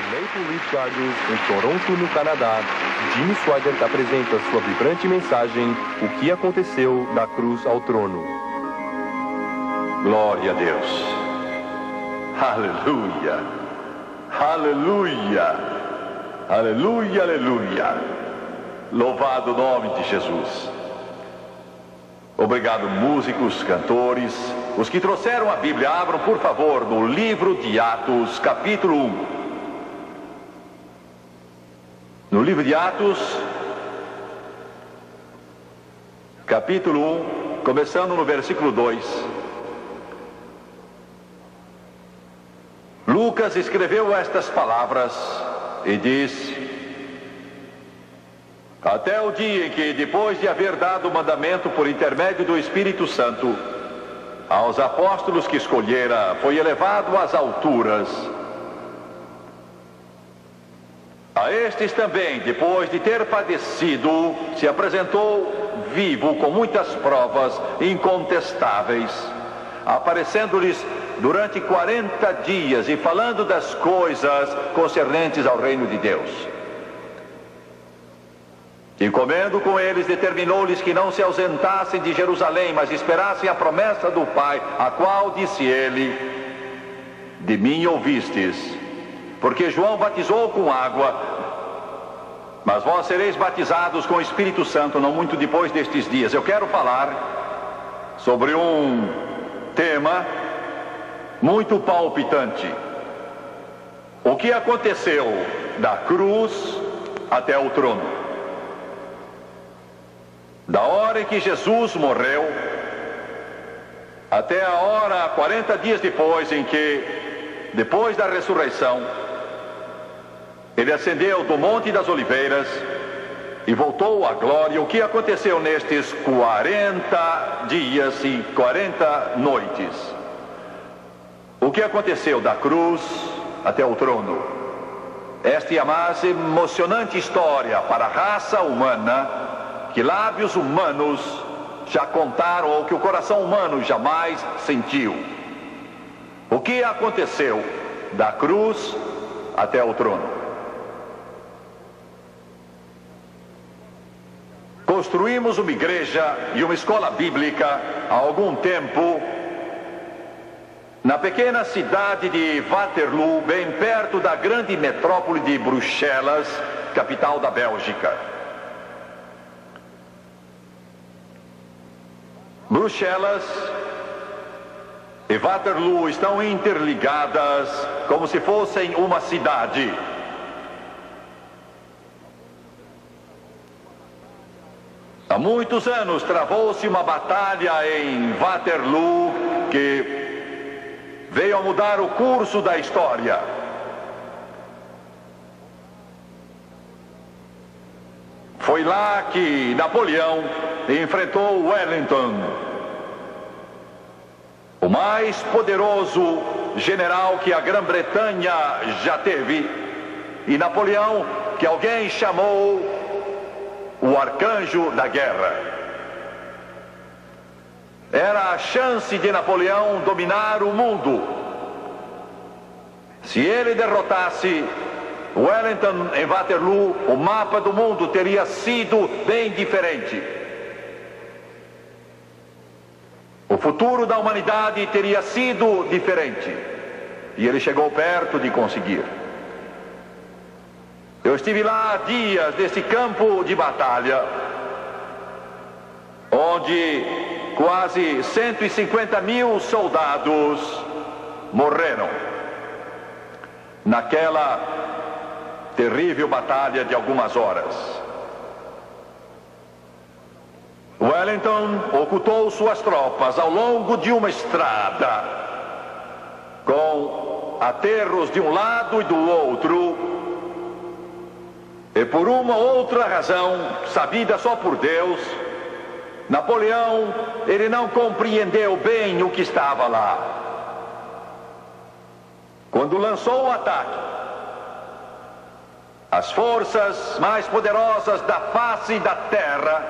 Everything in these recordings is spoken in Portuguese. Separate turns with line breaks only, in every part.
Maple Leaf Gardens, em Toronto, no Canadá, Jimmy Swaggart apresenta sua vibrante mensagem, O que aconteceu da cruz ao trono.
Glória a Deus. Aleluia. Aleluia. Aleluia, aleluia. Louvado o nome de Jesus. Obrigado, músicos, cantores. Os que trouxeram a Bíblia, abram, por favor, no livro de Atos, capítulo 1. No livro de Atos, capítulo 1, começando no versículo 2. Lucas escreveu estas palavras e diz: até o dia em que, depois de haver dado o mandamento por intermédio do Espírito Santo aos apóstolos que escolhera, foi elevado às alturas. A estes também, depois de ter padecido, se apresentou vivo com muitas provas incontestáveis, aparecendo-lhes durante 40 dias e falando das coisas concernentes ao reino de Deus. E comendo com eles, determinou-lhes que não se ausentassem de Jerusalém, mas esperassem a promessa do Pai, a qual disse ele: de mim ouvistes, porque João batizou com água, mas vós sereis batizados com o Espírito Santo não muito depois destes dias. Eu quero falar sobre um tema muito palpitante: o que aconteceu da cruz até o trono. Da hora em que Jesus morreu, até a hora, 40 dias depois, em que, depois da ressurreição, ele ascendeu do Monte das Oliveiras e voltou à glória. O que aconteceu nestes 40 dias e 40 noites? O que aconteceu da cruz até o trono? Esta é a mais emocionante história para a raça humana que lábios humanos já contaram, ou que o coração humano jamais sentiu. O que aconteceu da cruz até o trono? Construímos uma igreja e uma escola bíblica há algum tempo na pequena cidade de Waterloo, bem perto da grande metrópole de Bruxelas, capital da Bélgica. Bruxelas e Waterloo estão interligadas como se fossem uma cidade. Há muitos anos travou-se uma batalha em Waterloo que veio a mudar o curso da história. Foi lá que Napoleão enfrentou Wellington, o mais poderoso general que a Grã-Bretanha já teve, e Napoleão, que alguém chamou o arcanjo da guerra. Era a chance de Napoleão dominar o mundo. Se ele derrotasse Wellington em Waterloo, o mapa do mundo teria sido bem diferente. O futuro da humanidade teria sido diferente. E ele chegou perto de conseguir. Eu estive lá há dias nesse campo de batalha, onde quase 150 mil soldados morreram naquela terrível batalha de algumas horas. Wellington ocultou suas tropas ao longo de uma estrada, com aterros de um lado e do outro, e por uma outra razão, sabida só por Deus, Napoleão, ele não compreendeu bem o que estava lá. Quando lançou o ataque, as forças mais poderosas da face da terra,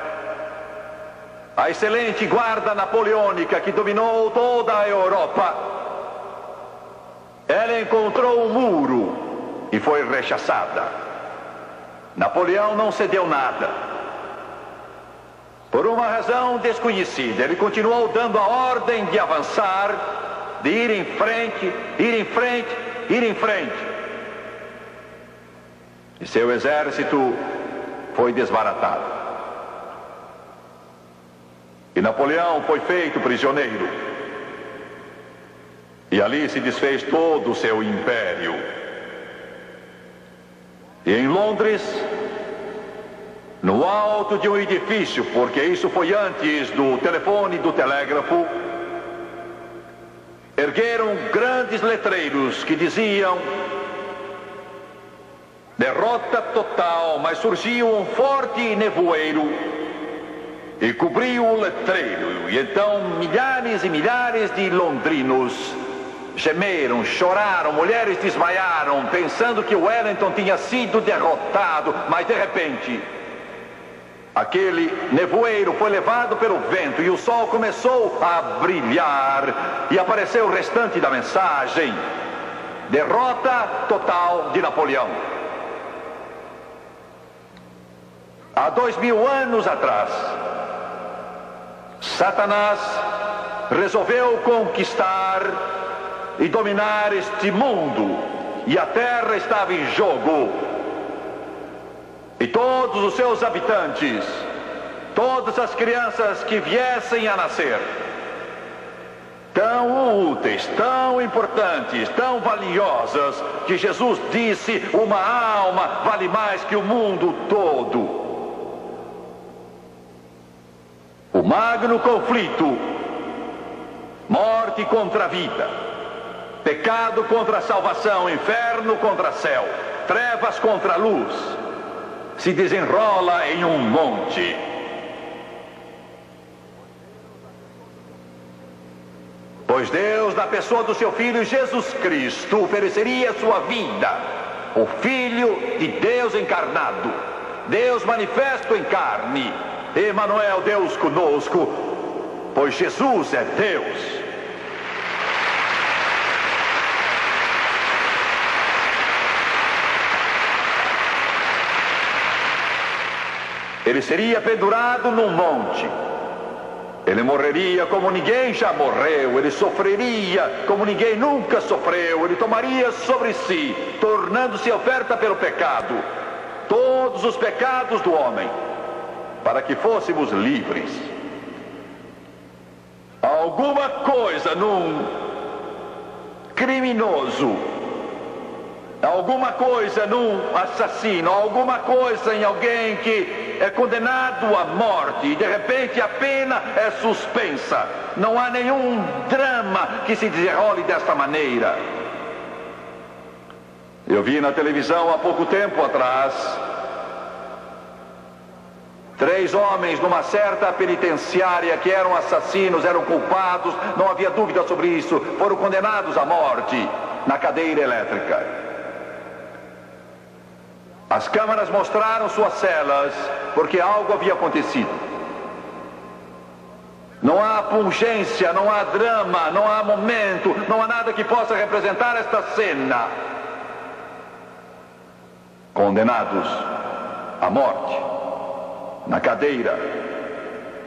a excelente guarda napoleônica que dominou toda a Europa, ela encontrou um muro e foi rechaçada. Napoleão não cedeu nada. Por uma razão desconhecida, ele continuou dando a ordem de avançar, de ir em frente, ir em frente, ir em frente. E seu exército foi desbaratado. E Napoleão foi feito prisioneiro. E ali se desfez todo o seu império. E em Londres, no alto de um edifício, porque isso foi antes do telefone e do telégrafo, ergueram grandes letreiros que diziam: derrota total, mas surgiu um forte nevoeiro e cobriu o letreiro. E então milhares e milhares de londrinos gemeram, choraram, mulheres desmaiaram, pensando que Wellington tinha sido derrotado, mas de repente aquele nevoeiro foi levado pelo vento e o sol começou a brilhar e apareceu o restante da mensagem: derrota total de Napoleão. Há 2000 anos atrás, Satanás resolveu conquistar e dominar este mundo, e a terra estava em jogo. E todos os seus habitantes, todas as crianças que viessem a nascer, tão úteis, tão importantes, tão valiosas, que Jesus disse: uma alma vale mais que o mundo todo. O magno conflito, morte contra a vida, pecado contra a salvação, inferno contra céu, trevas contra a luz, se desenrola em um monte. Pois Deus, na pessoa do seu Filho Jesus Cristo, ofereceria sua vida, o Filho de Deus encarnado, Deus manifesto em carne, Emanuel, Deus conosco, pois Jesus é Deus. Ele seria pendurado num monte. Ele morreria como ninguém já morreu. Ele sofreria como ninguém nunca sofreu. Ele tomaria sobre si, tornando-se oferta pelo pecado, todos os pecados do homem, para que fôssemos livres. Alguma coisa num criminoso, alguma coisa num assassino, alguma coisa em alguém que é condenado à morte, e de repente a pena é suspensa. Não há nenhum drama que se desenrole desta maneira. Eu vi na televisão há pouco tempo atrás 3 homens numa certa penitenciária que eram assassinos, eram culpados, não havia dúvida sobre isso, foram condenados à morte na cadeira elétrica. As câmeras mostraram suas celas, porque algo havia acontecido. Não há pungência, não há drama, não há momento, não há nada que possa representar esta cena. Condenados à morte na cadeira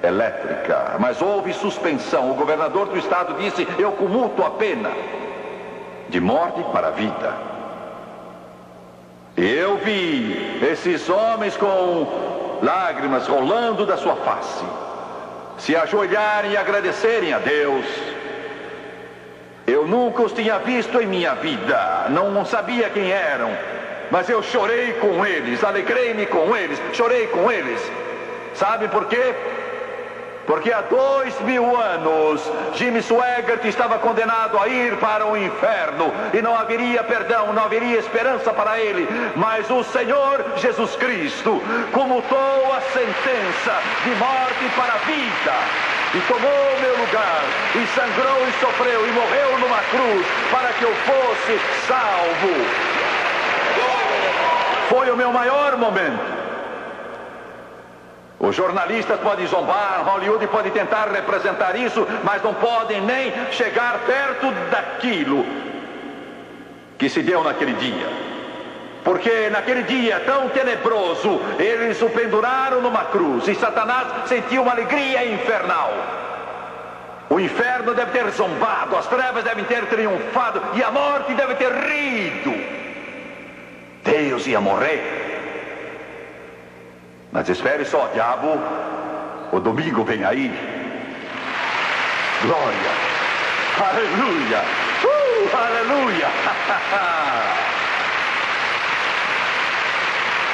elétrica, mas houve suspensão. O governador do estado disse: eu comuto a pena de morte para a vida. Eu vi esses homens com lágrimas rolando da sua face, se ajoelharem e agradecerem a Deus. Eu nunca os tinha visto em minha vida, não sabia quem eram, mas eu chorei com eles, alegrei-me com eles, chorei com eles. Sabe por quê? Porque há 2000 anos Jimmy Swaggart estava condenado a ir para o inferno e não haveria perdão, não haveria esperança para ele. Mas o Senhor Jesus Cristo comutou a sentença de morte para a vida e tomou meu lugar e sangrou e sofreu e morreu numa cruz para que eu fosse salvo. Foi o meu maior momento. Os jornalistas podem zombar, Hollywood pode tentar representar isso, mas não podem nem chegar perto daquilo que se deu naquele dia. Porque naquele dia tão tenebroso, eles o penduraram numa cruz e Satanás sentiu uma alegria infernal. O inferno deve ter zombado, as trevas devem ter triunfado e a morte deve ter rido. Deus ia morrer. Mas espere só, diabo, o domingo vem aí. Glória, aleluia, aleluia.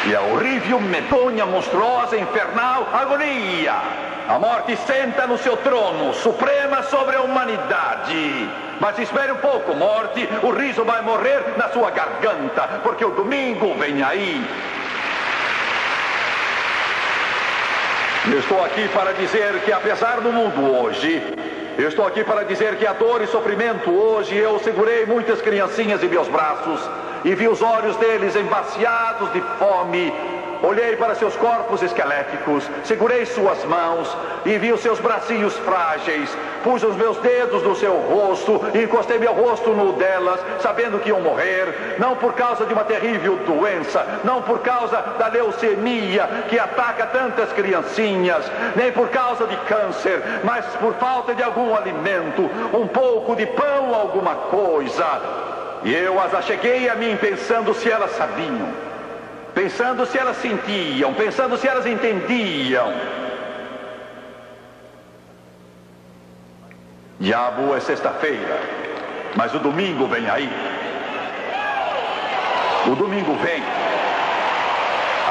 E a horrível, medonha, monstruosa, infernal agonia. A morte senta no seu trono, suprema sobre a humanidade. Mas espere um pouco, morte, o riso vai morrer na sua garganta, porque o domingo vem aí. Eu estou aqui para dizer que apesar do mundo hoje, eu estou aqui para dizer que a dor e sofrimento hoje, eu segurei muitas criancinhas em meus braços e vi os olhos deles embaciados de fome. Olhei para seus corpos esqueléticos, segurei suas mãos e vi os seus bracinhos frágeis. Pus os meus dedos no seu rosto e encostei meu rosto no delas, sabendo que iam morrer, não por causa de uma terrível doença, não por causa da leucemia que ataca tantas criancinhas, nem por causa de câncer, mas por falta de algum alimento, um pouco de pão, alguma coisa. E eu as acheguei a mim pensando se elas sabiam, pensando se elas sentiam, pensando se elas entendiam. Diabo, é sexta-feira, mas o domingo vem aí. O domingo vem.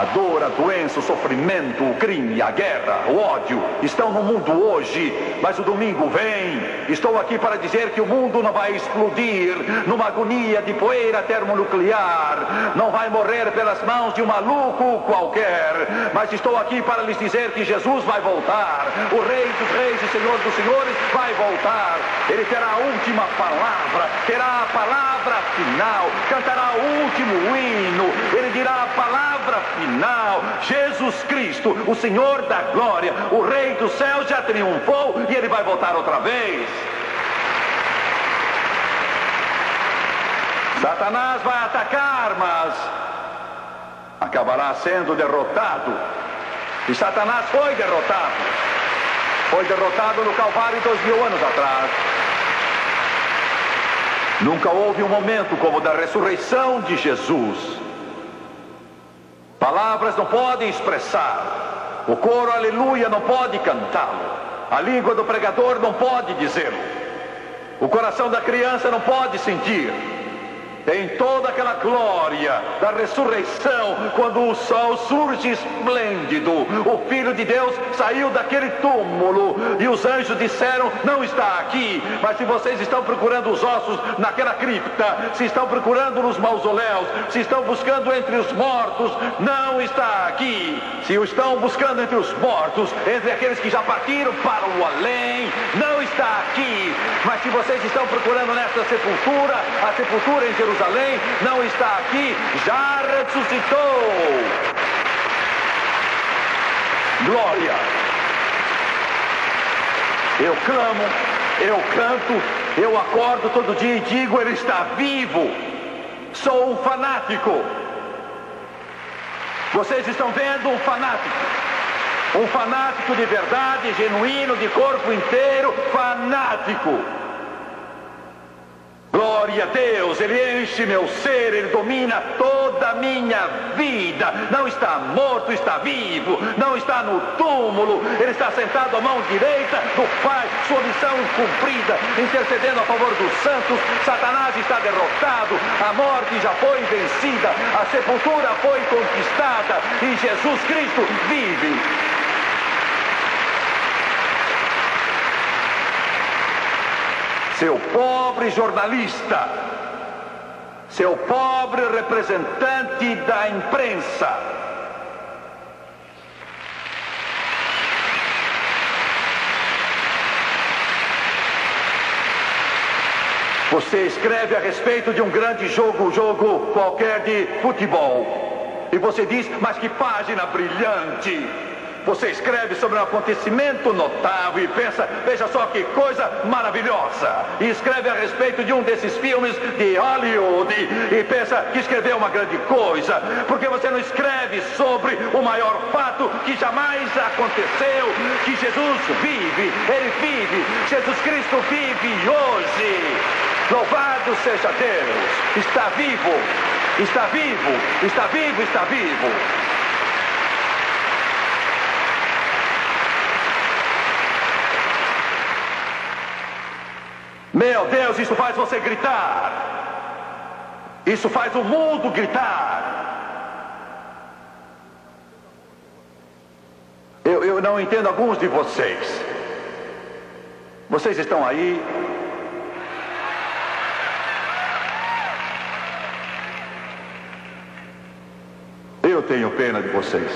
A dor, a doença, o sofrimento, o crime, a guerra, o ódio estão no mundo hoje, mas o domingo vem. Estou aqui para dizer que o mundo não vai explodir numa agonia de poeira termonuclear, não vai morrer pelas mãos de um maluco qualquer, mas estou aqui para lhes dizer que Jesus vai voltar, o Rei dos Reis e Senhor dos Senhores vai voltar. Ele terá a última palavra, terá a palavra final, cantará o último hino, ele dirá a palavra final. Jesus Cristo, o Senhor da glória, o Rei do céu já triunfou e ele vai voltar outra vez. Satanás vai atacar, mas acabará sendo derrotado. E Satanás foi derrotado. Foi derrotado no Calvário 2000 anos atrás. Nunca houve um momento como o da ressurreição de Jesus. Palavras não podem expressar, o coro aleluia não pode cantá-lo, a língua do pregador não pode dizê-lo, o coração da criança não pode sentir. Em toda aquela glória da ressurreição, quando o sol surge esplêndido, o Filho de Deus saiu daquele túmulo e os anjos disseram: não está aqui. Mas se vocês estão procurando os ossos naquela cripta, se estão procurando nos mausoléus, se estão buscando entre os mortos, não está aqui. Se o estão buscando entre os mortos, entre aqueles que já partiram para o além, não está aqui. Mas se vocês estão procurando nesta sepultura, a sepultura em Jerusalém não está aqui, já ressuscitou. Glória. Eu clamo, eu canto, eu acordo todo dia e digo: ele está vivo. Sou um fanático. Vocês estão vendo um fanático de verdade, genuíno, de corpo inteiro, fanático. Glória a Deus, ele enche meu ser, ele domina toda a minha vida. Não está morto, está vivo, não está no túmulo, ele está sentado à mão direita do Pai, sua missão cumprida, intercedendo a favor dos santos. Satanás está derrotado, a morte já foi vencida, a sepultura foi conquistada e Jesus Cristo vive. Seu pobre jornalista, seu pobre representante da imprensa, você escreve a respeito de um grande jogo qualquer de futebol, e você diz: mas que página brilhante! Você escreve sobre um acontecimento notável e pensa, veja só que coisa maravilhosa. E escreve a respeito de um desses filmes de Hollywood e pensa que escreveu uma grande coisa. Porque você não escreve sobre o maior fato que jamais aconteceu, que Jesus vive, Ele vive, Jesus Cristo vive hoje. Louvado seja Deus, está vivo, está vivo, está vivo, está vivo. Meu Deus, isso faz você gritar. Isso faz o mundo gritar. Eu não entendo alguns de vocês. Vocês estão aí. Eu tenho pena de vocês.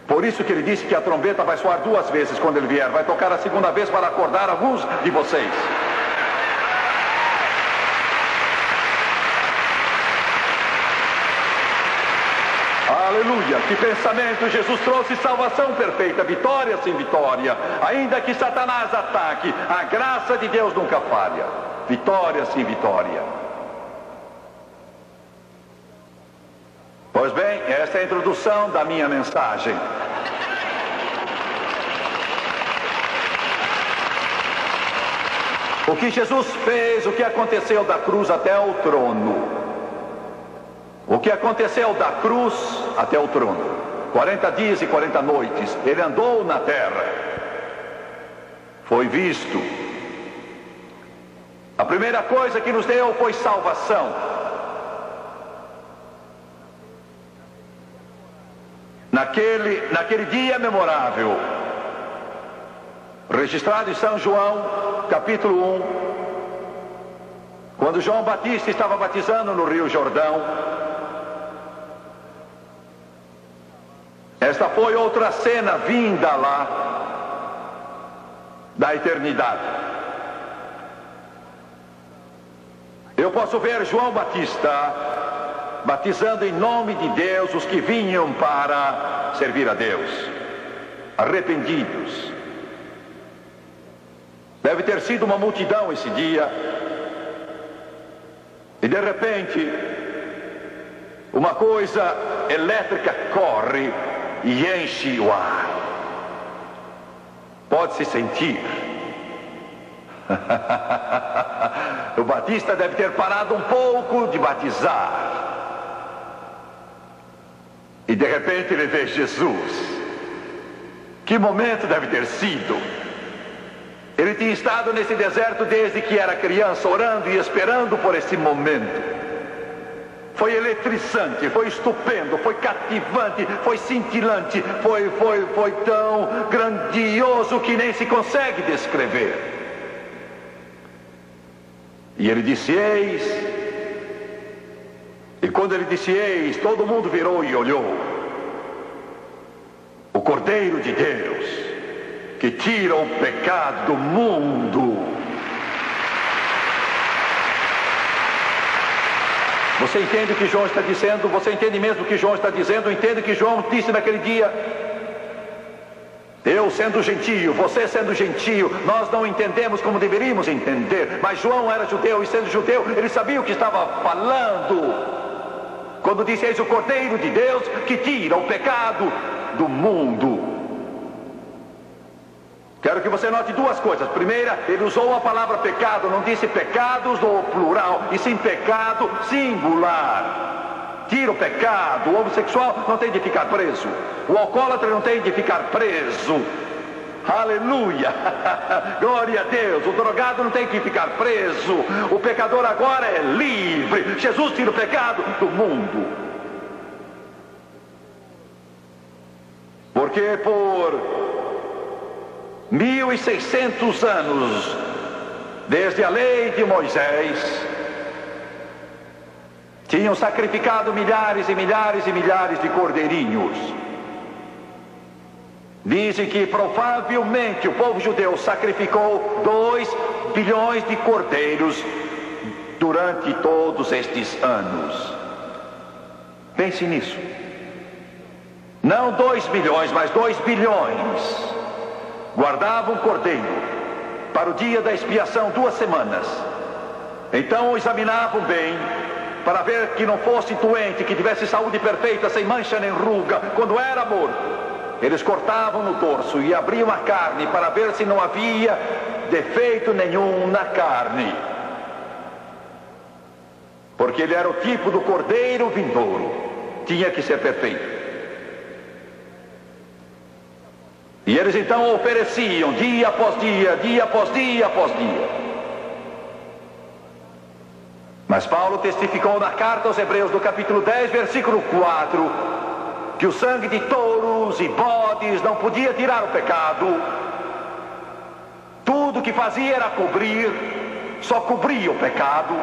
Por isso que ele disse que a trombeta vai soar 2 vezes quando ele vier. Vai tocar a 2ª vez para acordar alguns de vocês. Aleluia! Que pensamento! Jesus trouxe salvação perfeita, vitória sem vitória. Ainda que Satanás ataque, a graça de Deus nunca falha. Vitória sem vitória. Pois bem, esta é a introdução da minha mensagem. O que Jesus fez, o que aconteceu da cruz até o trono. O que aconteceu da cruz até o trono. 40 dias e 40 noites, ele andou na terra. Foi visto. A primeira coisa que nos deu foi salvação. Naquele dia memorável, registrado em São João, capítulo 1, quando João Batista estava batizando no Rio Jordão, esta foi outra cena vinda lá da eternidade. Eu posso ver João Batista batizando em nome de Deus os que vinham para servir a Deus, arrependidos. Deve ter sido uma multidão esse dia. E de repente, uma coisa elétrica corre e enche o ar. Pode-se sentir. O Batista deve ter parado um pouco de batizar. E de repente ele vê Jesus. Que momento deve ter sido? Ele tinha estado nesse deserto desde que era criança, orando e esperando por esse momento. Foi eletrizante, foi estupendo, foi cativante, foi cintilante, foi tão grandioso que nem se consegue descrever. E ele disse, eis. E quando ele disse, eis, todo mundo virou e olhou. O Cordeiro de Deus, que tira o pecado do mundo. Você entende o que João está dizendo? Você entende mesmo o que João está dizendo? Entende o que João disse naquele dia? Eu sendo gentio, você sendo gentio, nós não entendemos como deveríamos entender. Mas João era judeu e sendo judeu, ele sabia o que estava falando. Quando disse, eis o Cordeiro de Deus que tira o pecado do mundo. Quero que você note 2 coisas. Primeira, ele usou a palavra pecado, não disse pecados no plural, e sim pecado singular. Tira o pecado. O homossexual não tem de ficar preso. O alcoólatra não tem de ficar preso. Aleluia! Glória a Deus! O drogado não tem que ficar preso. O pecador agora é livre. Jesus tira o pecado do mundo. Porque por 1600 anos, desde a lei de Moisés, tinham sacrificado milhares e milhares e milhares de cordeirinhos. Dizem que provavelmente o povo judeu sacrificou 2 bilhões de cordeiros durante todos estes anos. Pense nisso. não 2 milhões, mas 2 bilhões, guardavam um cordeiro para o dia da expiação 2 semanas. Então o examinavam bem, para ver que não fosse doente, que tivesse saúde perfeita, sem mancha nem ruga, quando era morto. Eles cortavam no torso e abriam a carne para ver se não havia defeito nenhum na carne. Porque ele era o tipo do cordeiro vindouro, tinha que ser perfeito. E eles então ofereciam dia após dia, dia após dia após dia. Mas Paulo testificou na carta aos Hebreus, no capítulo 10, versículo 4, que o sangue de touros e bodes não podia tirar o pecado. Tudo que fazia era cobrir, só cobria o pecado.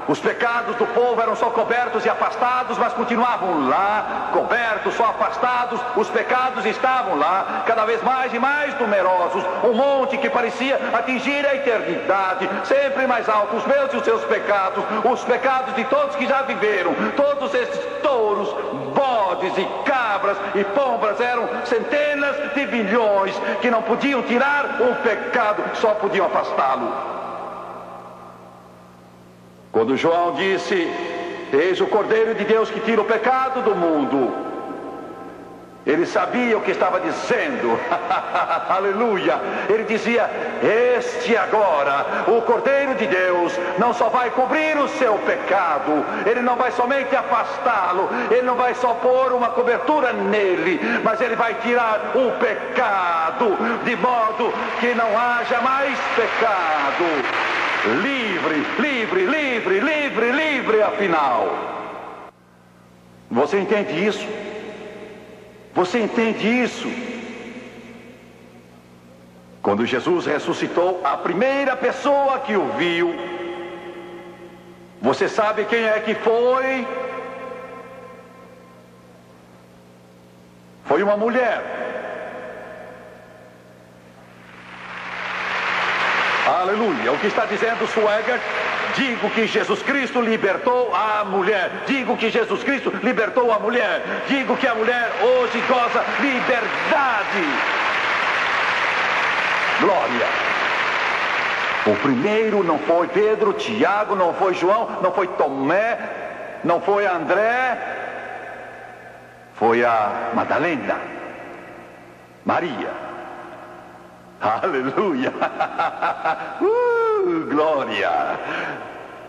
Os pecados do povo eram só cobertos e afastados, mas continuavam lá, cobertos, só afastados. Os pecados estavam lá, cada vez mais e mais numerosos. Um monte que parecia atingir a eternidade, sempre mais alto. Os meus e os seus pecados, os pecados de todos que já viveram. Todos esses touros, bodes e cabras e pombras eram centenas de bilhões que não podiam tirar o pecado, só podiam afastá-lo. Quando João disse: eis o Cordeiro de Deus que tira o pecado do mundo, ele sabia o que estava dizendo. Aleluia! Ele dizia: este agora, o Cordeiro de Deus, não só vai cobrir o seu pecado, ele não vai somente afastá-lo, ele não vai só pôr uma cobertura nele, mas ele vai tirar o pecado, de modo que não haja mais pecado. Livre, livre, livre, livre, livre, afinal. Você entende isso? Você entende isso? Quando Jesus ressuscitou, a primeira pessoa que o viu, você sabe quem é que foi? Foi uma mulher. Aleluia! O que está dizendo Swagger? Digo que Jesus Cristo libertou a mulher. Digo que Jesus Cristo libertou a mulher. Digo que a mulher hoje goza liberdade. Glória! O primeiro não foi Pedro, Tiago, não foi João, não foi Tomé, não foi André. Foi a Madalena, Maria. Aleluia! Glória!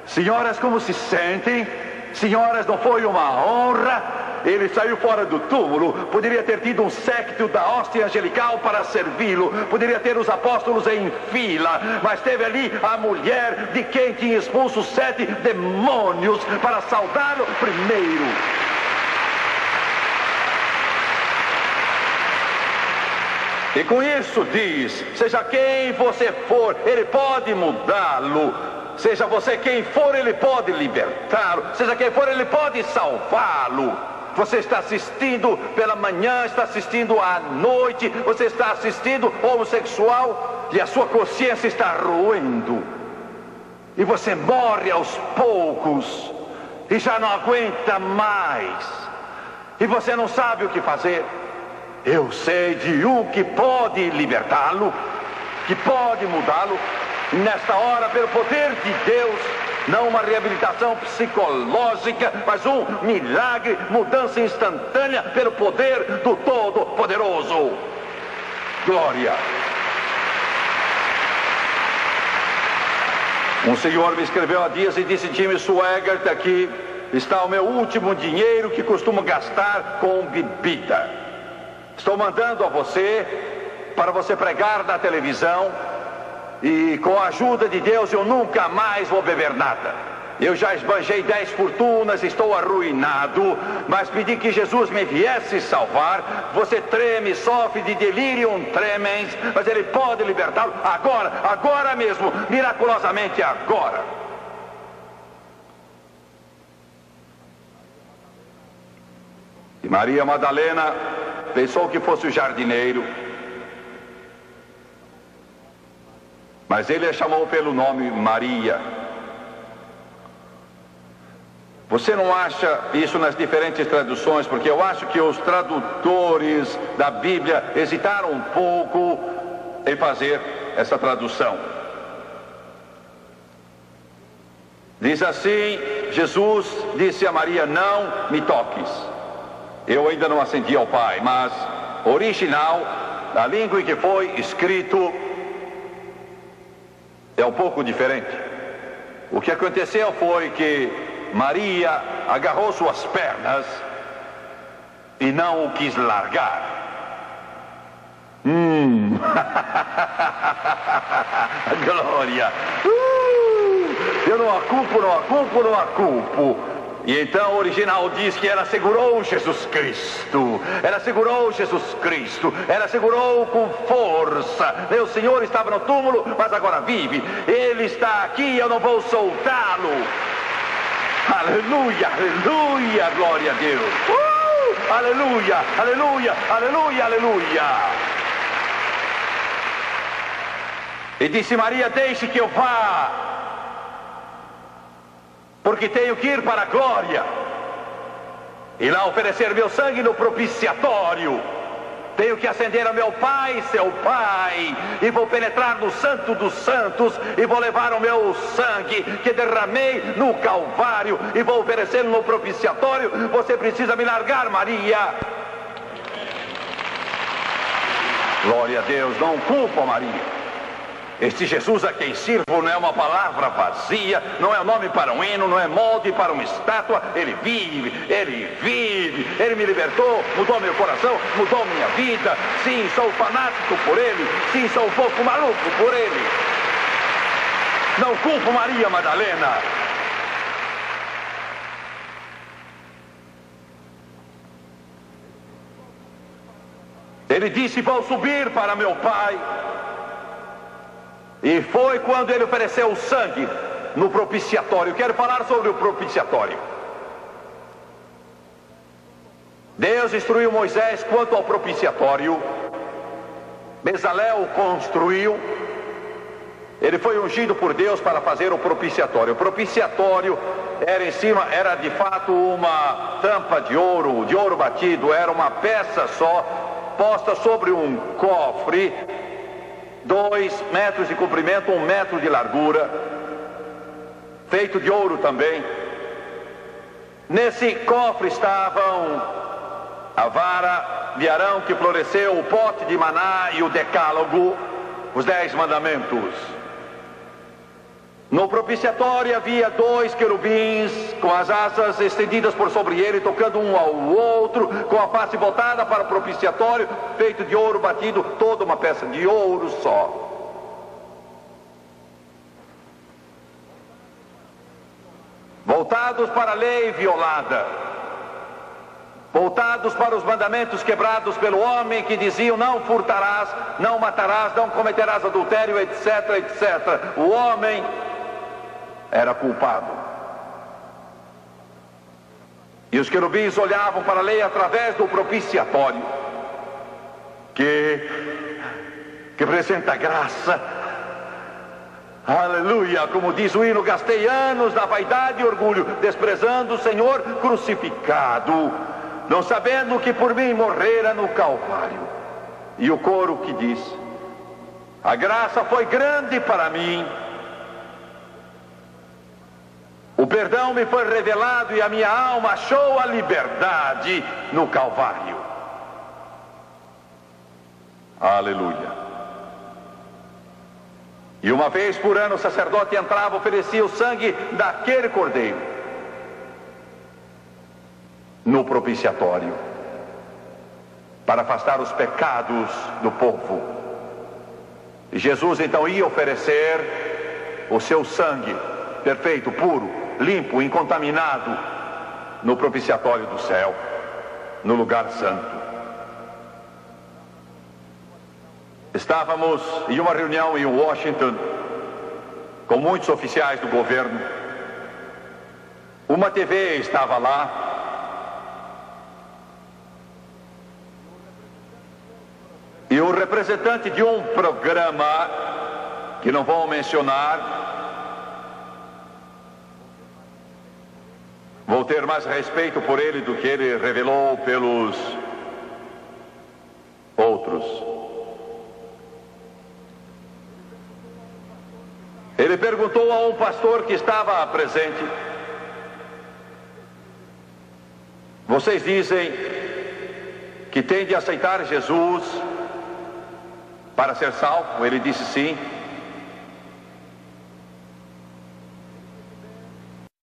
Senhoras, como se sentem? Senhoras, não foi uma honra? Ele saiu fora do túmulo. Poderia ter tido um séquito da hóstia angelical para servi-lo. Poderia ter os apóstolos em fila. Mas teve ali a mulher de quem tinha expulso 7 demônios para saudá-lo primeiro. E com isso diz: seja quem você for, ele pode mudá-lo. Seja você quem for, ele pode libertá-lo. Seja quem for, ele pode salvá-lo. Você está assistindo pela manhã, está assistindo à noite, você está assistindo homossexual e a sua consciência está roendo. E você morre aos poucos e já não aguenta mais. E você não sabe o que fazer. Eu sei de um que pode libertá-lo, que pode mudá-lo. Nesta hora, pelo poder de Deus, não uma reabilitação psicológica, mas um milagre, mudança instantânea pelo poder do Todo-Poderoso. Glória! Um senhor me escreveu há dias e disse: Jimmy Swaggart, aqui está o meu último dinheiro que costumo gastar com bebida. Estou mandando a você, para você pregar na televisão, e com a ajuda de Deus eu nunca mais vou beber nada. Eu já esbanjei 10 fortunas, estou arruinado, mas pedi que Jesus me viesse salvar. Você treme, sofre de delirium tremens, mas Ele pode libertá-lo agora, agora mesmo, miraculosamente agora. E Maria Madalena pensou que fosse o jardineiro, mas ele a chamou pelo nome Maria. Você não acha isso nas diferentes traduções? Porque eu acho que os tradutores da Bíblia hesitaram um pouco em fazer essa tradução. Diz assim: Jesus disse a Maria: não me toques, eu ainda não ascendi ao Pai. Mas original, a língua em que foi escrito é um pouco diferente. O que aconteceu foi que Maria agarrou suas pernas e não o quis largar. Glória! Eu não a culpo. E então o original diz que ela segurou Jesus Cristo. Ela segurou com força. Meu Senhor estava no túmulo, mas agora vive. Ele está aqui, eu não vou soltá-lo. Aleluia, aleluia, glória a Deus. Aleluia, aleluia, aleluia, aleluia. E disse: Maria, deixe que eu vá, porque tenho que ir para a glória e lá oferecer meu sangue no propiciatório. Tenho que ascender a meu Pai, seu Pai, e vou penetrar no Santo dos Santos e vou levar o meu sangue que derramei no Calvário e vou oferecê-lo no propiciatório. Você precisa me largar, Maria. Glória a Deus, não culpa Maria. Este Jesus a quem sirvo não é uma palavra vazia, não é um nome para um hino, não é molde para uma estátua. Ele vive, Ele me libertou, mudou meu coração, mudou minha vida. Sim, sou fanático por Ele, sim, sou um pouco maluco por Ele. Não culpo Maria Madalena. Ele disse: vou subir para meu Pai. E foi quando ele ofereceu o sangue no propiciatório. Quero falar sobre o propiciatório. Deus instruiu Moisés quanto ao propiciatório. Bezalel o construiu. Ele foi ungido por Deus para fazer o propiciatório. O propiciatório era de fato uma tampa de ouro batido. Era uma peça só, posta sobre um cofre, 2 metros de comprimento, 1 metro de largura, feito de ouro também. Nesse cofre estavam a vara de Arão que floresceu, o pote de maná e o decálogo, os 10 mandamentos. No propiciatório havia 2 querubins com as asas estendidas por sobre ele, tocando um ao outro, com a face voltada para o propiciatório, feito de ouro batido, toda uma peça de ouro só. Voltados para a lei violada, voltados para os mandamentos quebrados pelo homem que diziam: não furtarás, não matarás, não cometerás adultério, etc, etc. O homem era culpado. E os querubins olhavam para a lei através do propiciatório, que representa graça. Aleluia, como diz o hino: gastei anos na vaidade e orgulho, desprezando o Senhor crucificado, não sabendo que por mim morrera no Calvário. E o coro que diz: a graça foi grande para mim, o perdão me foi revelado e a minha alma achou a liberdade no Calvário. Aleluia. E uma vez por ano o sacerdote entrava, oferecia o sangue daquele cordeiro no propiciatório, para afastar os pecados do povo. E Jesus então ia oferecer o seu sangue perfeito, puro, limpo, incontaminado, no propiciatório do céu, no lugar santo. Estávamos em uma reunião em Washington com muitos oficiais do governo. Uma TV estava lá e o representante de um programa que não vou mencionar, vou ter mais respeito por ele do que ele revelou pelos outros. Ele perguntou a um pastor que estava presente: vocês dizem que tem de aceitar Jesus para ser salvo? Ele disse sim.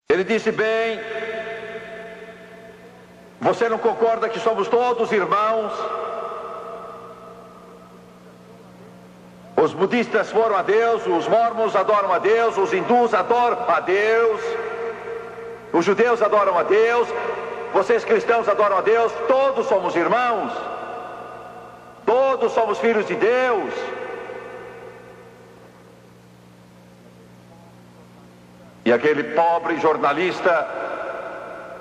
Ele disse: bem, você não concorda que somos todos irmãos? Os budistas foram a Deus, os mormons adoram a Deus, os hindus adoram a Deus, os judeus adoram a Deus, vocês cristãos adoram a Deus, todos somos irmãos, todos somos filhos de Deus. E aquele pobre jornalista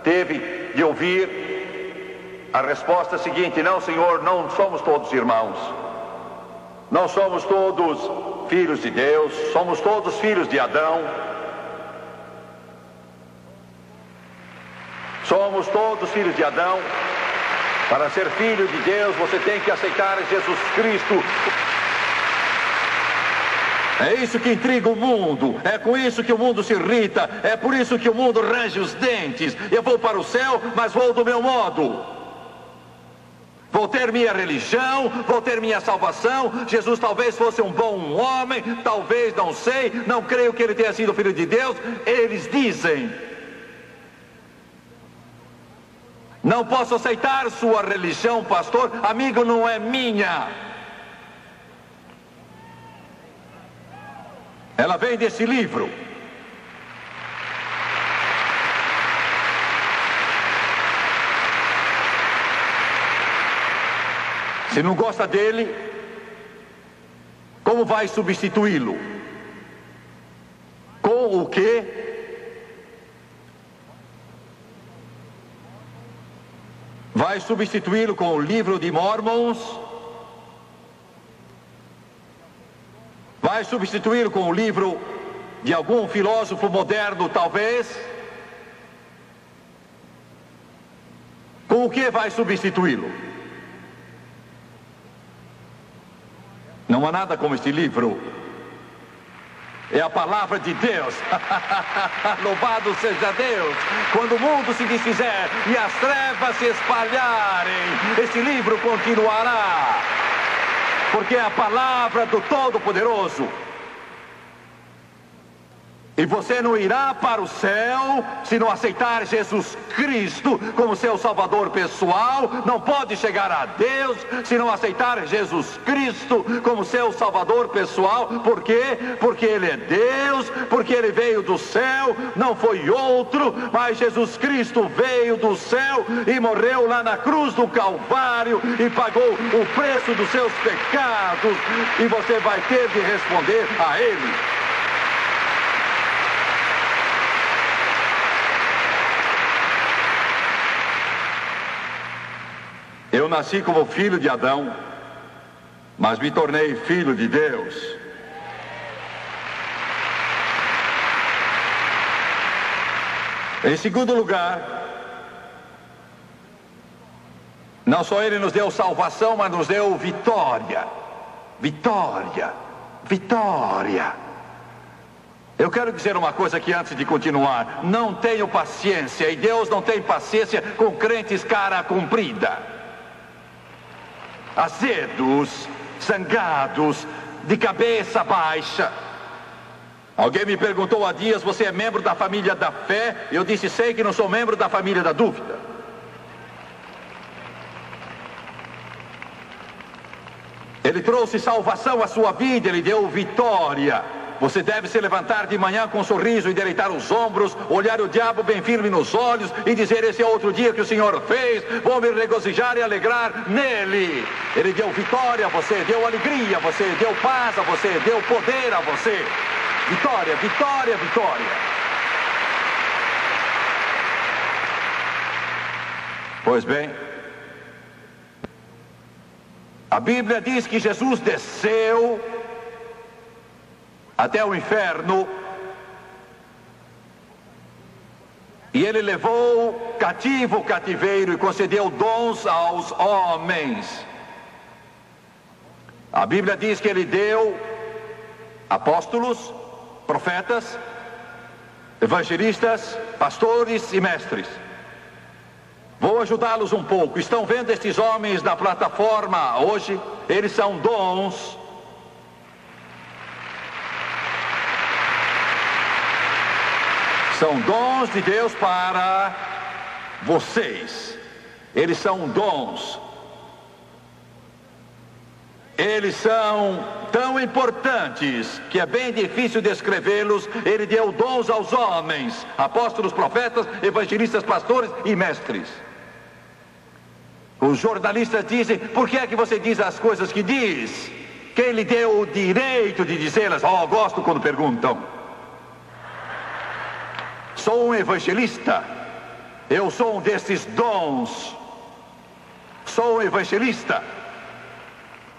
teve de ouvir a resposta seguinte: não, senhor, não somos todos irmãos. Não somos todos filhos de Deus, somos todos filhos de Adão. Somos todos filhos de Adão. Para ser filho de Deus, você tem que aceitar Jesus Cristo. É isso que intriga o mundo, é com isso que o mundo se irrita, é por isso que o mundo range os dentes. Eu vou para o céu, mas vou do meu modo. Vou ter minha religião, vou ter minha salvação. Jesus talvez fosse um bom homem, talvez, não sei, não creio que ele tenha sido filho de Deus. Eles dizem: não posso aceitar sua religião, pastor, amigo, não é minha. Ela vem desse livro. Se não gosta dele, como vai substituí-lo? Com o quê? Vai substituí-lo com o livro de Mormons? Vai substituí-lo com o livro de algum filósofo moderno, talvez? Com o que vai substituí-lo? Não há nada como este livro. É a palavra de Deus. Louvado seja Deus. Quando o mundo se desfizer e as trevas se espalharem, este livro continuará. Porque é a palavra do Todo-Poderoso. E você não irá para o céu se não aceitar Jesus Cristo como seu Salvador pessoal. Não pode chegar a Deus se não aceitar Jesus Cristo como seu Salvador pessoal. Por quê? Porque Ele é Deus, porque Ele veio do céu, não foi outro, mas Jesus Cristo veio do céu e morreu lá na cruz do Calvário e pagou o preço dos seus pecados. E você vai ter de responder a Ele. Eu nasci como filho de Adão, mas me tornei filho de Deus. Em segundo lugar, não só Ele nos deu salvação, mas nos deu vitória. Vitória, vitória. Eu quero dizer uma coisa aqui antes de continuar. Não tenho paciência, e Deus não tem paciência com crentes cara comprida. Azedos, zangados, de cabeça baixa. Alguém me perguntou há dias: você é membro da família da fé? Eu disse: sei que não sou membro da família da dúvida. Ele trouxe salvação à sua vida, Ele deu vitória. Você deve se levantar de manhã com um sorriso, endireitar os ombros, olhar o diabo bem firme nos olhos e dizer: esse é outro dia que o Senhor fez, vou me regozijar e alegrar nele. Ele deu vitória a você, deu alegria a você, deu paz a você, deu poder a você. Vitória, vitória, vitória. Pois bem, a Bíblia diz que Jesus desceu até o inferno E ele levou cativo o cativeiro e concedeu dons aos homens. A Bíblia diz que ele deu apóstolos, profetas, evangelistas, pastores e mestres. Vou ajudá-los um pouco. Estão vendo estes homens na plataforma hoje? Eles são dons. São dons de Deus para vocês. Eles são dons. Eles são tão importantes que é bem difícil descrevê-los. Ele deu dons aos homens, apóstolos, profetas, evangelistas, pastores e mestres. Os jornalistas dizem: por que é que você diz as coisas que diz? Quem lhe deu o direito de dizê-las? Oh, gosto quando perguntam. Sou um evangelista. Eu sou um desses dons. Sou um evangelista.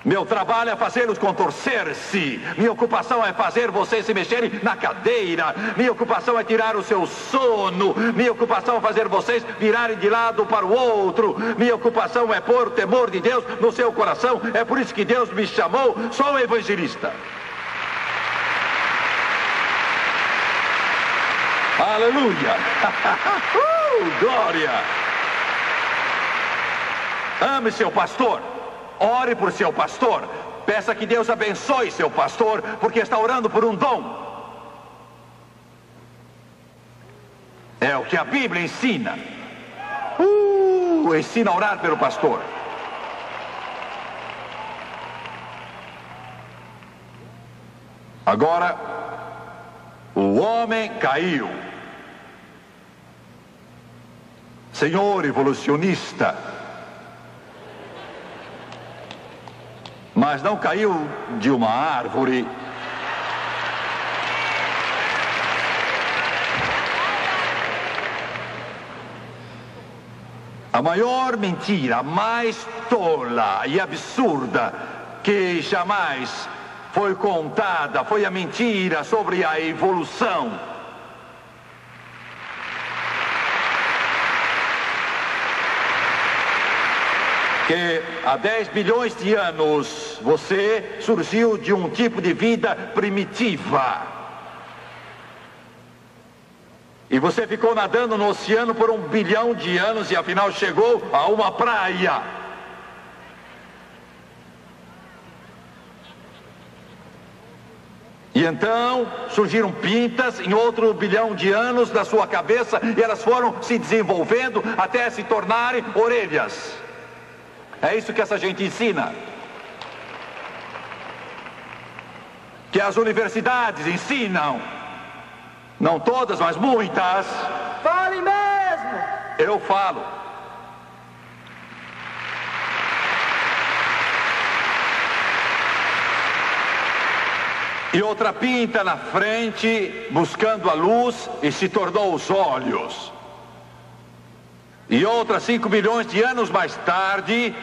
Meu trabalho é fazê-los contorcer-se. Minha ocupação é fazer vocês se mexerem na cadeira. Minha ocupação é tirar o seu sono. Minha ocupação é fazer vocês virarem de lado para o outro. Minha ocupação é pôr o temor de Deus no seu coração. É por isso que Deus me chamou. Sou um evangelista. Aleluia! Glória! Ame seu pastor. Ore por seu pastor. Peça que Deus abençoe seu pastor, porque está orando por um dom. É o que a Bíblia ensina. Ensina a orar pelo pastor. Agora, o homem caiu. Senhor evolucionista, mas não caiu de uma árvore. A maior mentira, a mais tola e absurda que jamais foi contada foi a mentira sobre a evolução. Que há 10 bilhões de anos você surgiu de um tipo de vida primitiva. E você ficou nadando no oceano por 1 bilhão de anos e afinal chegou a uma praia. E então surgiram pintas em outro bilhão de anos da sua cabeça e elas foram se desenvolvendo até se tornarem orelhas. É isso que essa gente ensina. Que as universidades ensinam. Não todas, mas muitas.
Fale mesmo!
Eu falo. E outra pinta na frente, buscando a luz, e se tornou os olhos. E outra 5 milhões de anos mais tarde,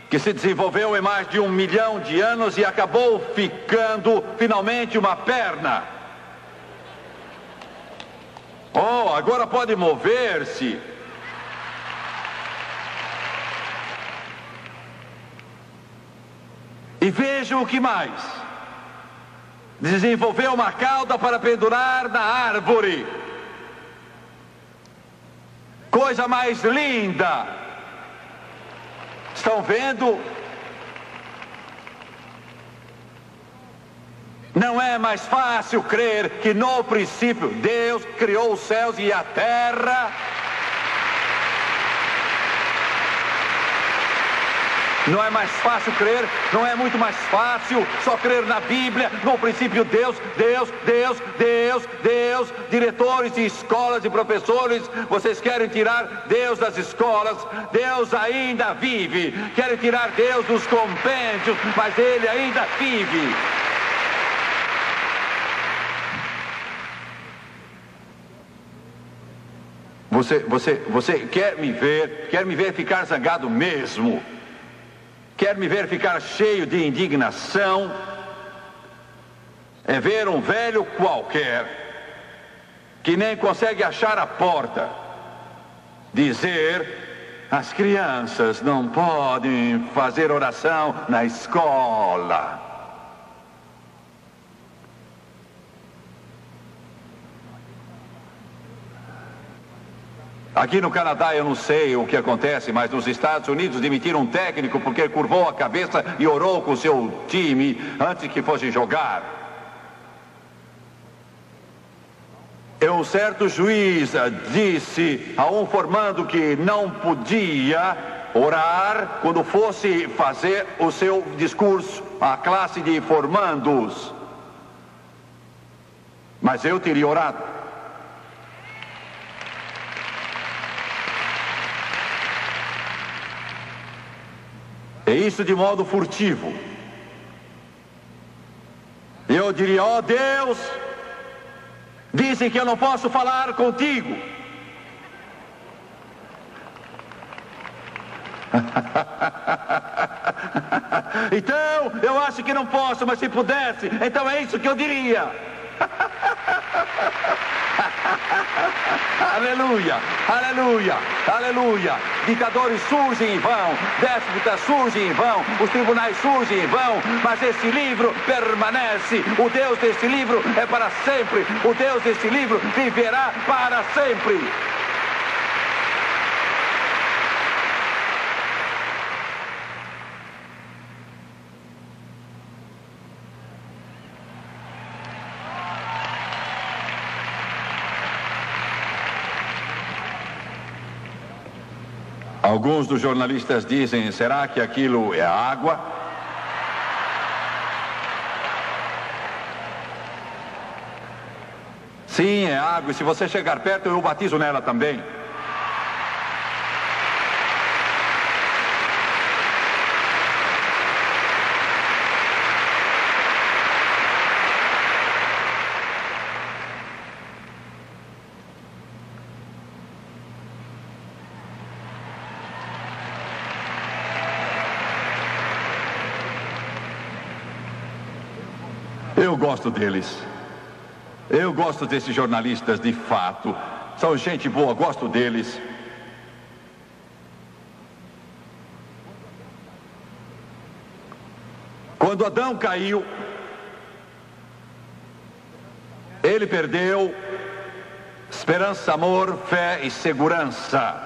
que se desenvolveu em mais de 1 milhão de anos e acabou ficando finalmente uma perna. Oh, agora pode mover-se. E veja o que mais. Desenvolveu uma cauda para pendurar na árvore. Coisa mais linda. Estão vendo? Não é mais fácil crer que no princípio Deus criou os céus e a terra? Não é mais fácil crer? Não é muito mais fácil só crer na Bíblia? No princípio Deus, Deus, Deus, Deus, Deus. Diretores de escolas e professores, vocês querem tirar Deus das escolas? Deus ainda vive. Querem tirar Deus dos compêndios, mas Ele ainda vive. Você quer me ver ficar zangado mesmo? Quer me ver ficar cheio de indignação? É ver um velho qualquer que nem consegue achar a porta, dizer: as crianças não podem fazer oração na escola. Aqui no Canadá eu não sei o que acontece, mas nos Estados Unidos demitiram um técnico porque curvou a cabeça e orou com o seu time antes que fosse jogar. Um certo juiz disse a um formando que não podia orar quando fosse fazer o seu discurso à classe de formandos. Mas eu teria orado. E isso de modo furtivo. Eu diria: ó Deus, dizem que eu não posso falar contigo. Então, eu acho que não posso, mas se pudesse, então é isso que eu diria. Aleluia, aleluia, aleluia. Ditadores surgem em vão, déspotas surgem em vão, os tribunais surgem em vão, mas esse livro permanece. O Deus desse livro é para sempre. O Deus desse livro viverá para sempre. Alguns dos jornalistas dizem: será que aquilo é água? Sim, é água, e se você chegar perto eu batizo nela também. Eu gosto deles. Eu gosto desses jornalistas de fato. São gente boa, gosto deles. Quando Adão caiu, ele perdeu esperança, amor, fé e segurança.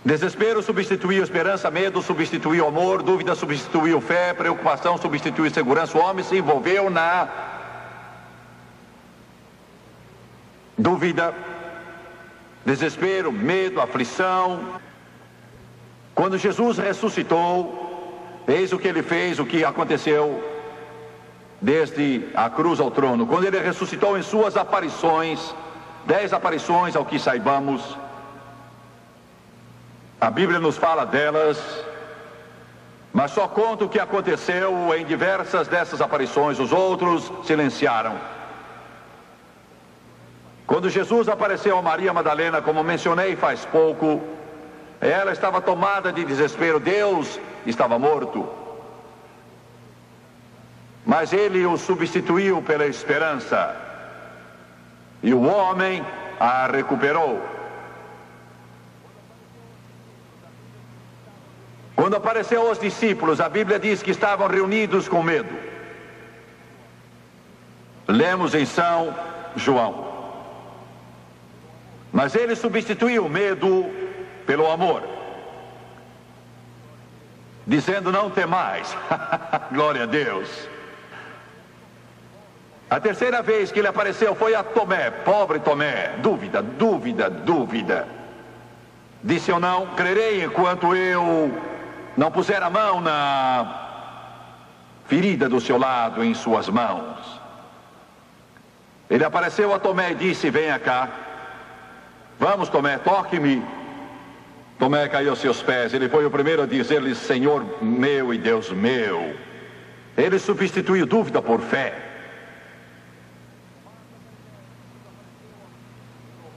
Desespero substituiu esperança, medo substituiu amor, dúvida substituiu fé, preocupação substituiu segurança. O homem se envolveu na dúvida, desespero, medo, aflição. Quando Jesus ressuscitou, eis o que ele fez, o que aconteceu desde a cruz ao trono. Quando ele ressuscitou em suas aparições, 10 aparições ao que saibamos, a Bíblia nos fala delas, mas só conta o que aconteceu em diversas dessas aparições. Os outros silenciaram. Quando Jesus apareceu a Maria Madalena, como mencionei faz pouco, ela estava tomada de desespero. Deus estava morto, mas ele o substituiu pela esperança, e o homem a recuperou. Quando apareceu aos discípulos, a Bíblia diz que estavam reunidos com medo. Lemos em São João. Mas ele substituiu o medo pelo amor, dizendo: não temais. Glória a Deus. A terceira vez que ele apareceu foi a Tomé, pobre Tomé. Dúvida, dúvida, dúvida. Disse: eu não crerei enquanto eu não puser a mão na ferida do seu lado, em suas mãos. Ele apareceu a Tomé e disse: venha cá. Vamos, Tomé, toque-me. Tomé caiu aos seus pés. Ele foi o primeiro a dizer-lhe: Senhor meu e Deus meu. Ele substituiu dúvida por fé.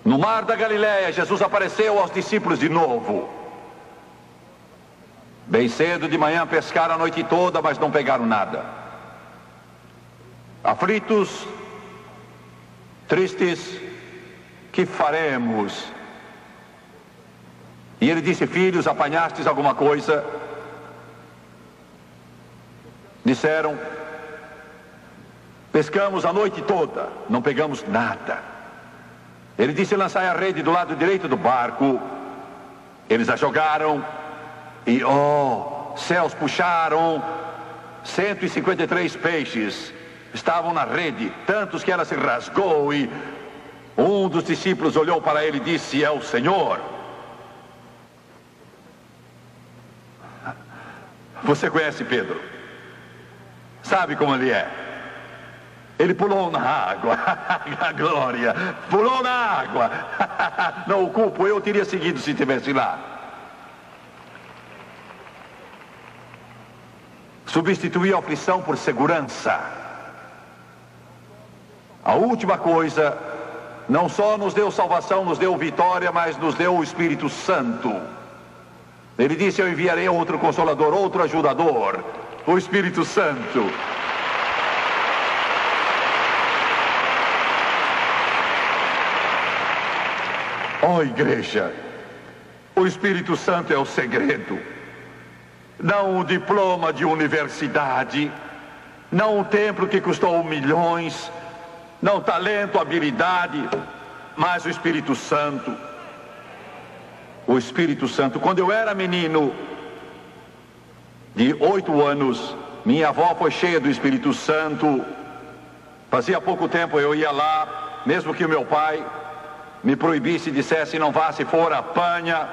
No mar da Galileia, Jesus apareceu aos discípulos de novo. Bem cedo de manhã pescaram a noite toda, mas não pegaram nada. Aflitos, tristes, que faremos? E ele disse: filhos, apanhastes alguma coisa? Disseram: pescamos a noite toda, não pegamos nada. Ele disse: lançai a rede do lado direito do barco. Eles a jogaram e, céus, puxaram 153 peixes. Estavam na rede, tantos que ela se rasgou, e um dos discípulos olhou para ele e disse: é o Senhor. Você conhece Pedro? Sabe como ele é? Ele pulou na água. A glória! Pulou na água. Não o culpo, eu teria seguido se estivesse lá. Substituir a aflição por segurança. A última coisa, não só nos deu salvação, nos deu vitória, mas nos deu o Espírito Santo. Ele disse: eu enviarei outro Consolador, outro ajudador, o Espírito Santo. Igreja, o Espírito Santo é o segredo. Não o diploma de universidade, não o templo que custou milhões, não talento, habilidade, mas o Espírito Santo. O Espírito Santo. Quando eu era menino de 8 anos, minha avó foi cheia do Espírito Santo. Fazia pouco tempo eu ia lá, mesmo que o meu pai me proibisse e dissesse: não vá, se for apanha.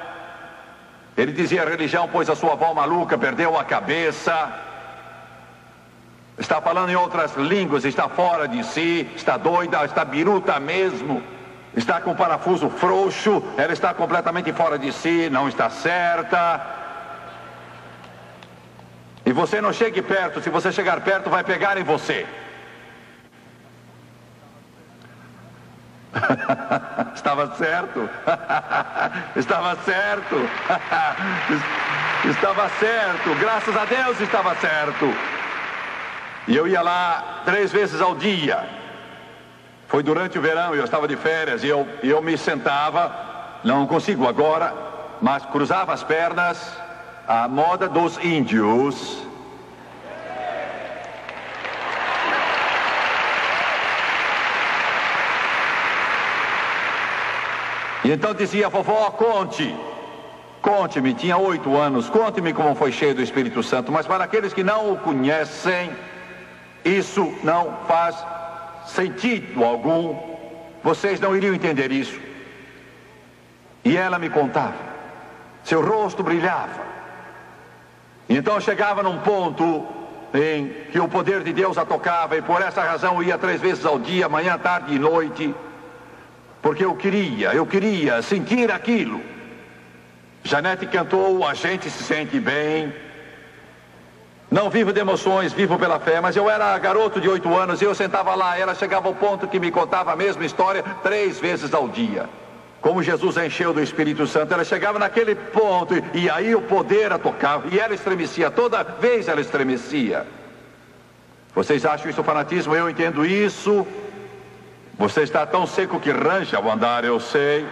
Ele dizia: a religião pôs a sua avó maluca, perdeu a cabeça, está falando em outras línguas, está fora de si, está doida, está biruta mesmo, está com o parafuso frouxo, ela está completamente fora de si, não está certa. E você não chegue perto, se você chegar perto vai pegar em você. Estava certo. Estava certo. Estava certo. Graças a Deus estava certo. E eu ia lá 3 vezes ao dia. Foi durante o verão, eu estava de férias e eu me sentava, não consigo agora, mas cruzava as pernas, à moda dos índios. E então dizia: vovó, conte-me, tinha 8 anos, conte-me como foi cheio do Espírito Santo. Mas para aqueles que não o conhecem, isso não faz sentido algum, vocês não iriam entender isso. E ela me contava, seu rosto brilhava. E então chegava num ponto em que o poder de Deus a tocava, e por essa razão eu ia 3 vezes ao dia, manhã, tarde e noite. Porque eu queria sentir aquilo. Janete cantou: a gente se sente bem. Não vivo de emoções, vivo pela fé. Mas eu era garoto de 8 anos e eu sentava lá. Ela chegava ao ponto que me contava a mesma história 3 vezes ao dia. Como Jesus a encheu do Espírito Santo. Ela chegava naquele ponto e aí o poder a tocava. E ela estremecia, toda vez ela estremecia. Vocês acham isso fanatismo? Eu entendo isso. Você está tão seco que range ao andar, eu sei.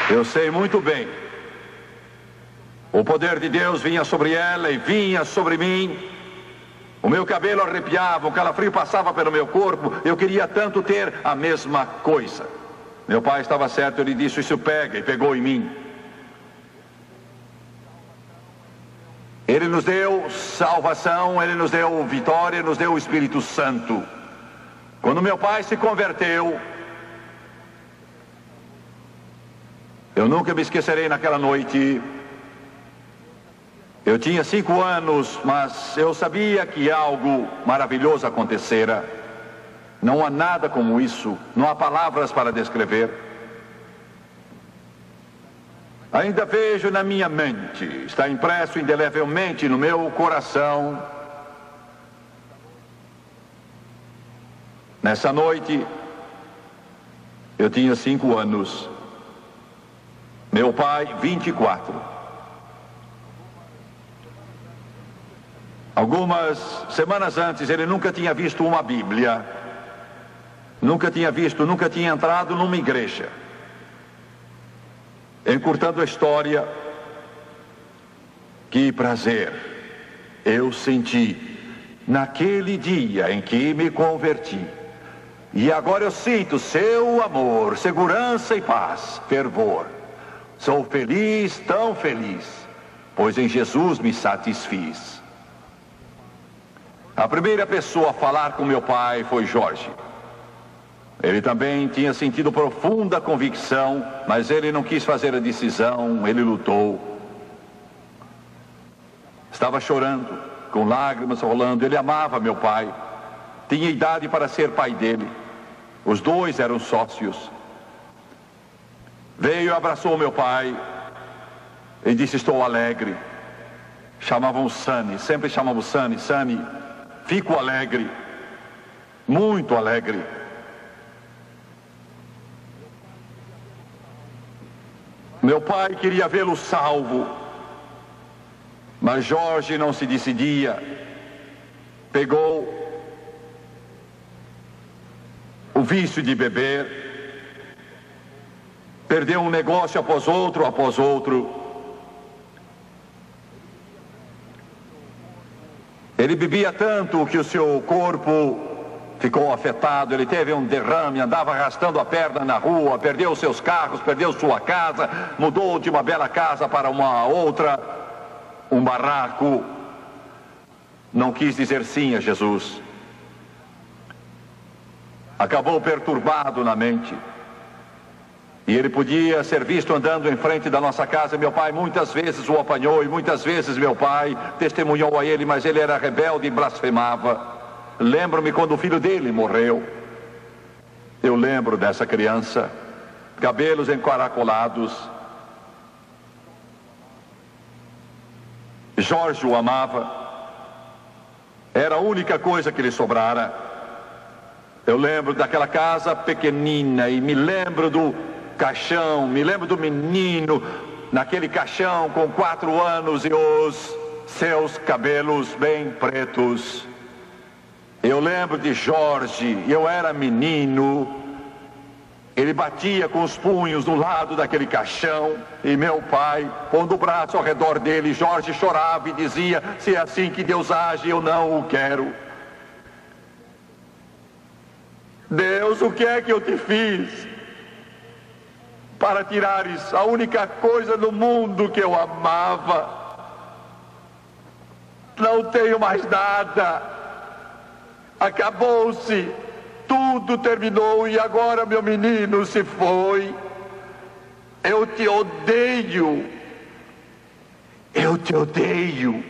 Eu sei muito bem. O poder de Deus vinha sobre ela e vinha sobre mim. O meu cabelo arrepiava, o calafrio passava pelo meu corpo. Eu queria tanto ter a mesma coisa. Meu pai estava certo, ele disse: isso pega, e pegou em mim. Ele nos deu salvação, ele nos deu vitória, nos deu o Espírito Santo. Quando meu pai se converteu, eu nunca me esquecerei naquela noite. Eu tinha 5 anos, mas eu sabia que algo maravilhoso acontecera. Não há nada como isso, não há palavras para descrever. Ainda vejo na minha mente, está impresso indelevelmente no meu coração. Nessa noite, eu tinha 5 anos. Meu pai, 24. Algumas semanas antes, ele nunca tinha visto uma Bíblia, nunca tinha entrado numa igreja. Encurtando a história, que prazer eu senti naquele dia em que me converti. E agora eu sinto seu amor, segurança e paz, fervor. Sou feliz, tão feliz, pois em Jesus me satisfiz. A primeira pessoa a falar com meu pai foi Jorge. Ele também tinha sentido profunda convicção, mas ele não quis fazer a decisão, ele lutou. Estava chorando, com lágrimas rolando. Ele amava meu pai, tinha idade para ser pai dele. Os dois eram sócios. Veio e abraçou meu pai e disse: estou alegre. Chamavam Sani, sempre chamavam Sani. Sani, fico alegre, muito alegre. Meu pai queria vê-lo salvo, mas Jorge não se decidia. Pegou o vício de beber, perdeu um negócio após outro. Ele bebia tanto que o seu corpo ficou afetado. Ele teve um derrame, andava arrastando a perna na rua, perdeu seus carros, perdeu sua casa, mudou de uma bela casa para uma outra, um barraco. Não quis dizer sim a Jesus. Acabou perturbado na mente. E ele podia ser visto andando em frente da nossa casa. Meu pai muitas vezes o apanhou e muitas vezes meu pai testemunhou a ele, mas ele era rebelde e blasfemava. Lembro-me quando o filho dele morreu. Eu lembro dessa criança, cabelos encaracolados. Jorge o amava. Era a única coisa que lhe sobrara. Eu lembro daquela casa pequenina e me lembro do caixão, me lembro do menino naquele caixão com 4 anos e os seus cabelos bem pretos. Eu lembro de Jorge, eu era menino, ele batia com os punhos do lado daquele caixão e meu pai, pondo o braço ao redor dele, Jorge chorava e dizia: se é assim que Deus age, eu não o quero. Deus, o que é que eu te fiz para tirares a única coisa no mundo que eu amava? Não tenho mais nada, acabou-se, tudo terminou e agora meu menino se foi. Eu te odeio, eu te odeio.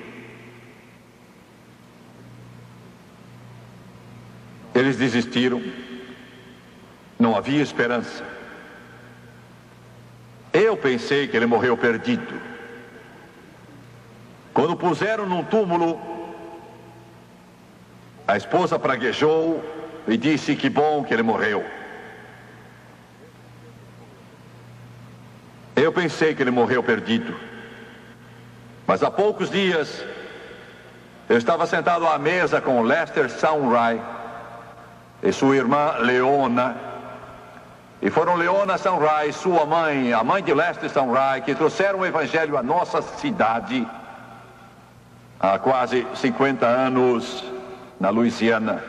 Eles desistiram. Não havia esperança. Eu pensei que ele morreu perdido. Quando puseram num túmulo, a esposa praguejou e disse que bom que ele morreu. Eu pensei que ele morreu perdido. Mas há poucos dias, eu estava sentado à mesa com Lester Sunray e sua irmã Leona. E foram Leona Sunray, sua mãe, a mãe de Lester Sunray, que trouxeram o evangelho à nossa cidade há quase 50 anos, na Louisiana,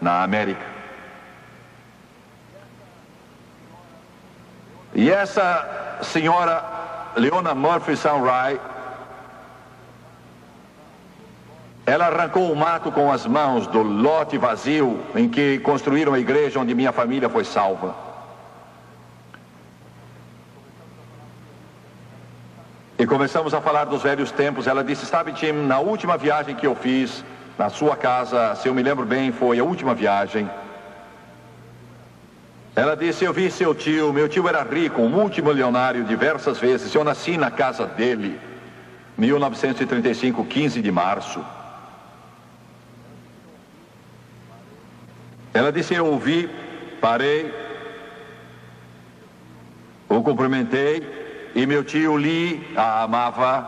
na América. E essa senhora Leona Murphy Sunray, ela arrancou o mato com as mãos do lote vazio em que construíram a igreja onde minha família foi salva. E começamos a falar dos velhos tempos. Ela disse: sabe, Tim, na última viagem que eu fiz na sua casa, se eu me lembro bem, foi a última viagem. Ela disse: eu vi seu tio, meu tio era rico, um multimilionário diversas vezes. Eu nasci na casa dele, 1935, 15 de março. Ela disse: eu ouvi, parei, o cumprimentei. E meu tio Lee a amava.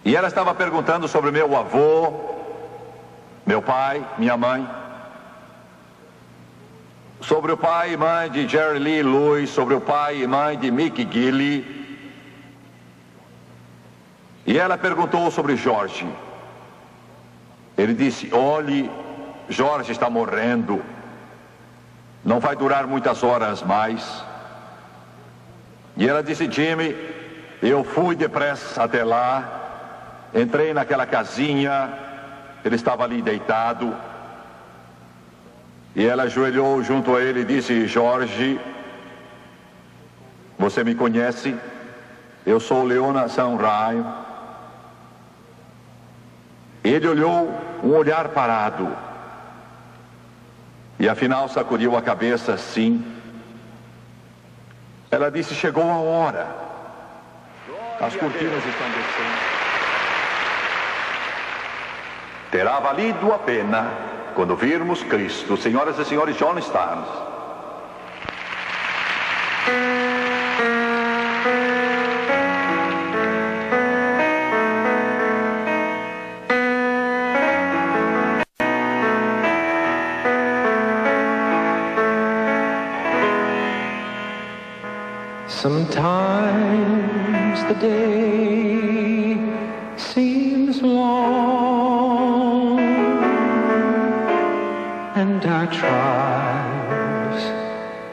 E ela estava perguntando sobre meu avô, meu pai, minha mãe, sobre o pai e mãe de Jerry Lee Lewis, sobre o pai e mãe de Mickey Gilley. E ela perguntou sobre Jorge. Ele disse: olhe, Jorge está morrendo, não vai durar muitas horas mais. E ela disse: Jimmy, eu fui depressa até lá, entrei naquela casinha, ele estava ali deitado, e ela ajoelhou junto a ele e disse: Jorge, você me conhece? Eu sou Leona Sanraio. Ele olhou, um olhar parado, e afinal sacudiu a cabeça assim. Ela disse: chegou a hora, as cortinas estão descendo. Terá valido a pena quando virmos Cristo. Senhoras e senhores, John Starnes.
Sometimes the day seems long, and our trials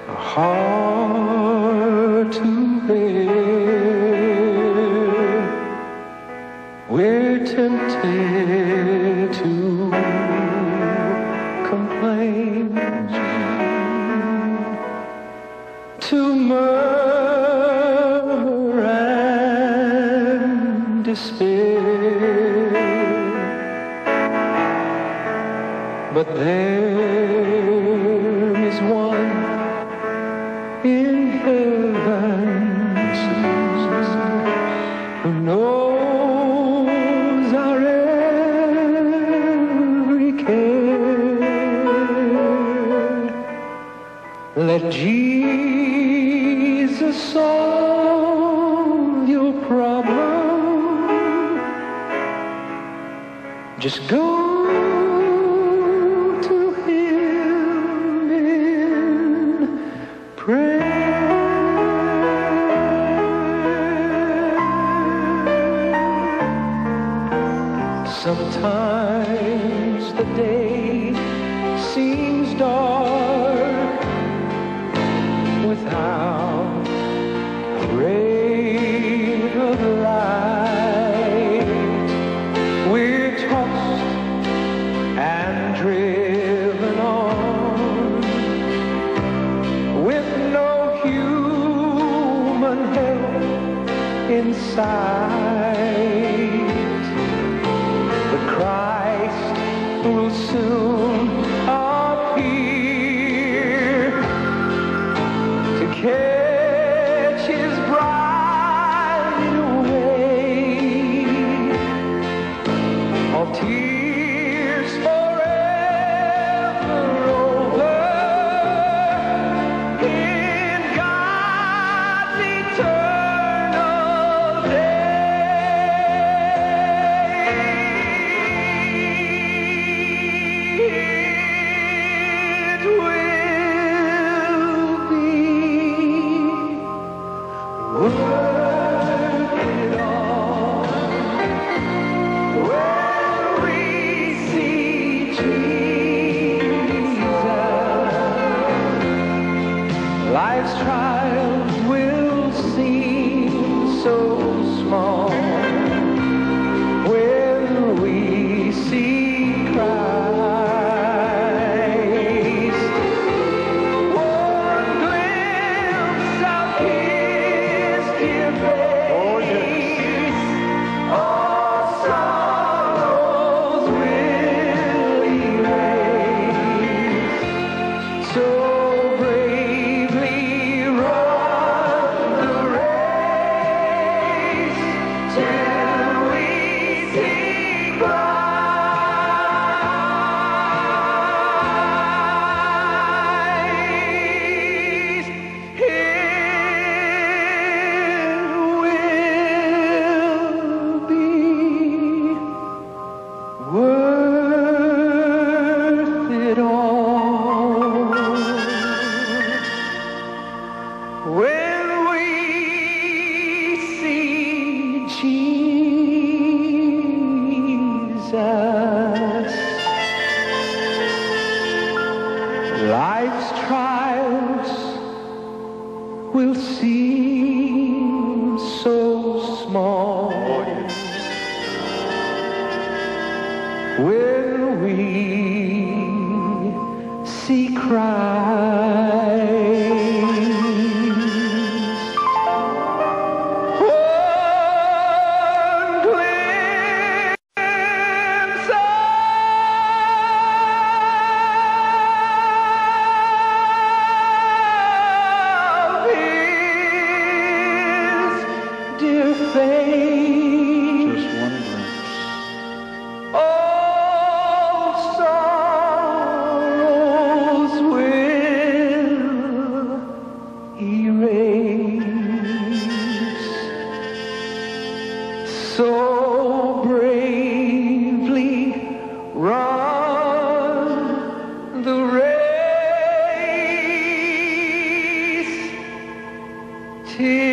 are hard to bear. We're tempted to complain, to murmur and despair, but there is one in heaven who knows our every care. Let Jesus solve your problem. Just go to Him in prayer. Sometimes the day seems dark without a ray of light. We're tossed and driven on with no human help in sight. But Christ will soon appear to catch His bride away. All tears forever over in God's eternal day. life's trials will seem so small when we see Christ. So bravely run the race till